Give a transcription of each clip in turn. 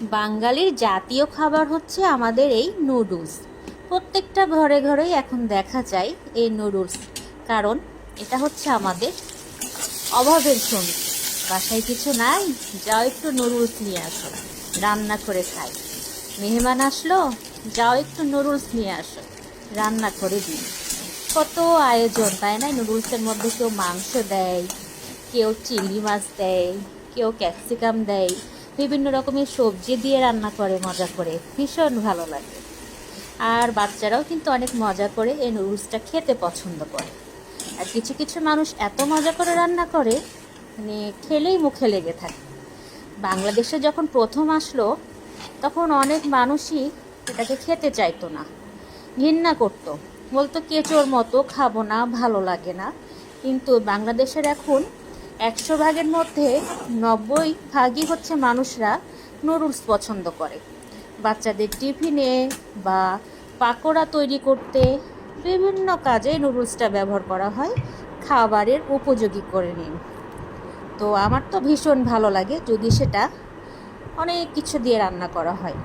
বাঙালির জাতীয় খাবার হচ্ছে আমাদের এই নুডলস। প্রত্যেকটা ঘরে ঘরেই এখন দেখা যায় এই নুডলস, কারণ এটা হচ্ছে আমাদের অভাবের সঙ্গী। বাসায় কিছু নাই, যাও একটু নুডলস নিয়ে আসো, রান্না করে খাই। মেহমান আসলো, যাও একটু নুডলস নিয়ে আসো, রান্না করে দিই। কত আয়োজন, তাই না? নুডলসের মধ্যে কেউ মাংস দেয়, কেউ চিংড়ি মাছ দেয়, কেউ ক্যাপসিকাম দেয়, বিভিন্ন রকমের সবজি দিয়ে রান্না করে মজা করে, ভীষণ ভালো লাগে। আর বাচ্চারাও কিন্তু অনেক মজা করে এই নুডলসটা খেতে পছন্দ করে। আর কিছু কিছু মানুষ এত মজা করে রান্না করে, মানে খেলেই মুখে লেগে থাকে। বাংলাদেশে যখন প্রথম আসলো, তখন অনেক মানুষই এটাকে খেতে চাইতো না, ঘৃণা করতো, বলতো কেঁচোর মতো, খাবো না, ভালো লাগে না। কিন্তু বাংলাদেশের এখন 100 ভাগের মধ্যে 90 ভাগই হচ্ছে মানুষরা নুডলস পছন্দ করে। বাচ্চাদের টিফিনে বা পাকোড়া তৈরি করতে বিভিন্ন কাজে নুডলসটা ব্যবহার করা হয়, খাবারের উপযোগী করে নিন। তো আমার তো ভীষণ ভালো লাগে যদি সেটা অনেক কিছু দিয়ে রান্না করা হয়।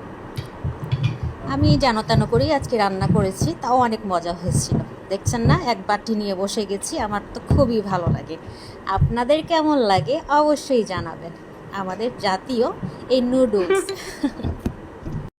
আমি যেন তেন করেই আজকে রান্না করেছি, তাও অনেক মজা হয়েছিল। দেখছেন না, এক বাটি নিয়ে বসে গেছি, আমার তো খুবই ভালো লাগে। আপনাদের কেমন লাগে অবশ্যই জানাবেন। আমাদের জাতীয় এই নুডলস